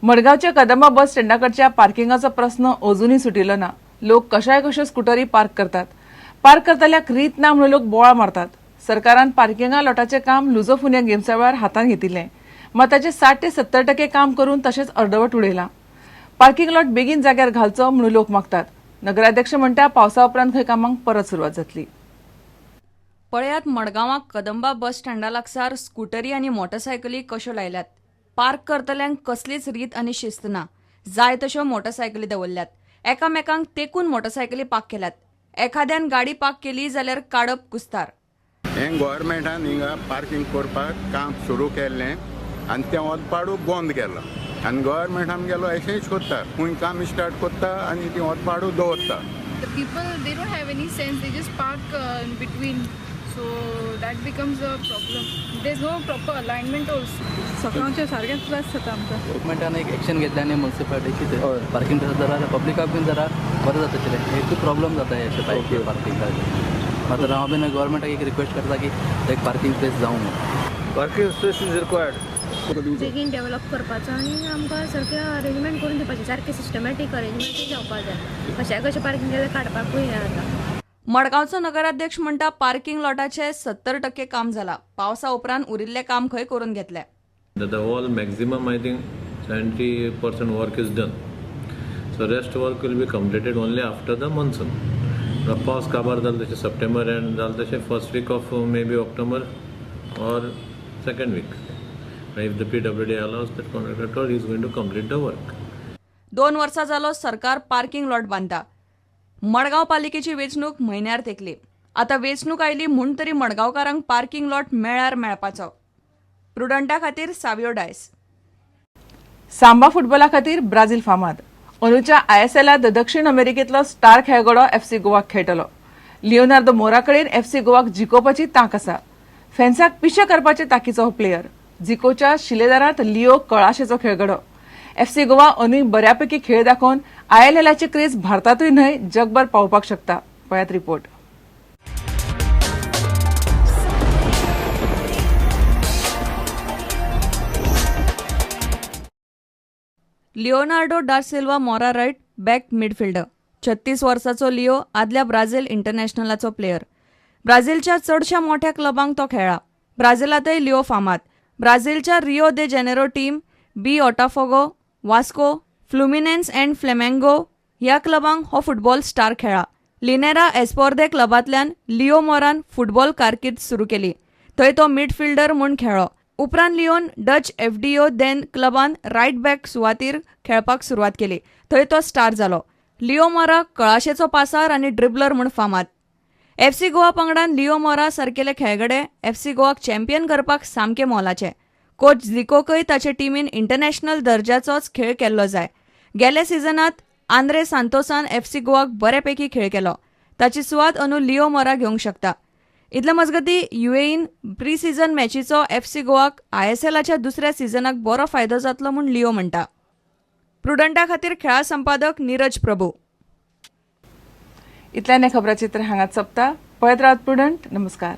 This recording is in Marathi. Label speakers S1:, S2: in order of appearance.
S1: मडगावच्या कदंबा बस स्टँडाकडच्या पार्किंगाचा प्रश्न अजूनही सुटिल्लो ना. लोक कशा स्कूटरी पार्क करतात. पार्क करतल्याक रीत ना म्हणून लोक बोळा मारतात. सरकारान पार्किंगा लॉटाचे काम लुजोफुनिया गेम्सा वेळार हातान घेतिल्लें, मात ताचे 60 ते 70% काम करून तशेंच अर्धवट उडयलां. पार्किंग लॉट बेगीन जाग्यार घालचो म्हणून लोक मागतात. नगराध्यक्ष म्हणटा पावसा उपरांत खंय कामांक परत सुरवात जातली.
S2: पळयात मडगांवां कदंबा बस स्टँडा लागसार स्कूटरी आनी मोटरसायकली कश्यो लायल्यात. पार्क करतल्यांक कसलीच रीत आनी शिस्त ना. जाय तश्यो मोटरसायकली दवरल्यात. एकामेकांक तेकून मोटरसायकली पार्क केल्यात. एखाद्यान गाडी पार्क केली जाल्यार काडप कुस्तार.
S3: हें गोव्हर्मेंटान हिंगा पार्किंग करपाक काम सुरू केल्लें आनी तें वचपाडू बंद केलां. आनी गोव्हर्मेंट आमगेलो अशेंच करता, खूंय काम स्टार्ट करता आनी ती वचपाडू दवरता.
S4: The people, they don't have any sense, they just park in between, so that becomes a problem. There's no proper alignment also.
S5: सकाळचे सारकेच त्रास जाता आमकां.
S6: गव्हर्मेंटान एक एक्शन घेतल्याने म्युन्सिपालिटीची पार्किंग जरा पब्लिक बीन जरा बरें जाता आशिल्लें. एक प्रॉब्लम जाता अशें टायप पार्किंगाक. मात्र हांव बीन गव्हर्मेंटाक एक रिक्वेस्ट करता की एक पार्किंग प्लेस जावं म्हणून.
S7: Parking space is required.
S8: बेगीन डेव्हलप करपाचो आनी आमकां सारकें अरेंजमेंट करून दिवपाचें. सारकें सिस्टमॅटीक अरेंजमेंट जावपाक जाय. कशें पार्किंग केल्यार काडपाकूय हें जाता.
S2: मडगांवचो नगराध्यक्ष म्हणटा पार्किंग लॉटाचे 70% काम जाला. पावसा उपरांत उरिल्लें काम खंय करून घेतलें.
S9: The whole maximum, I think 70% work is done. So rest work will be completed only after the monsoon. पावस काबार जालो तशें सप्टेंबर एंड जालो तशें first week of maybe October or second week. If the PWD allows, that contractor is going to complete the work.
S2: 2 वर्सां जालो सरकार पार्किंग लॉट बांदता. मडगांव पालिकेची वेंचणूक म्हयन्यार तेंकली. आतां वेंचणूक आयली म्हूण तरी मडगांवकारांक पार्किंग लॉट मेळ्ळ्यार मेळपाचो. प्रुडंटा खातीर सावियो डायस.
S1: सांबा फुटबॉला खातीर ब्राझील फामाद. अंदूच्या ISLात दक्षिण अमेरिकेंतलो स्टार खेळगडो FC गोवाक खेळटलो. लिओनार्दो मोरा कडेन FC गोवाक जिखोवपाची तांक आसा. फॅन्साक पिशे करपाचे तांकीचो हो प्लेयर. जिकोच्या शिलेदारांत लिओ कळाशेचो खेळगडो. FC गोवा अंदूय बऱ्यापैकी खेळ दाखोवन ILLाची क्रेज भारतातूय न्हय जगभर पावोवपाक शकता. पळयात रिपोर्ट.
S2: लिओनार्डो डा सिल्वा मोरा राईट बॅक मिडफिल्डर. 36 वर्साचो लिओ आदल्या ब्राझील इंटरनॅशनलाचो प्लेयर. ब्राझीलच्या चडशा मोठ्या क्लबांक तो खेळ्ळा. ब्राझीलांतय लिओ फामाद. ब्राझीलच्या Rio de Janeiro team, Botafogo, Vasco, Fluminense and Flamengo ह्या क्लबांक हो फुटबॉल स्टार खेळ्ळा. लिनेरा एस्पोर्दे क्लबांतल्यान लिओ मोरान फुटबॉल कारकीर्द सुरू केली. थंय तो मिडफिल्डर म्हूण खेळ्ळो. उपरांत लिओन डच FDO देन क्लबान रायट बॅक सुवातेर खेळपाक सुरवात केली. थंय तो स्टार जालो. लिओ मोरा कळाशेचो पासार आनी ड्रिबलर म्हूण फामाद. FC गोवा पंगडान लिओ मोरा सारकेले खेळगडे FC गोवाक चॅम्पियन करपाक सामके मोलाचे. कोच झिकोकय ताचे टिमीन इंटरनॅशनल दर्जाचोच खेळ केल्लो जाय. गेल्या सिजनांत आंद्रे सांतोसान FC गोवाक बऱ्यापैकी खेळ केलो. ताची सुवात अंदू लिओ मोरा घेवंक शकता. इतले मजगतीं UAEन प्री सीझन मॅचीचो FC गोवाक ISLाच्या दुसऱ्या सिजनाक बरो फायदो जातलो म्हूण लिओ म्हणटा. प्रुडंटा खातीर खेळा संपादक नीरज प्रभू.
S1: इतल्यान खबराचित्र हांगाच सोंपता. पळयत रावत प्रुडंट. नमस्कार.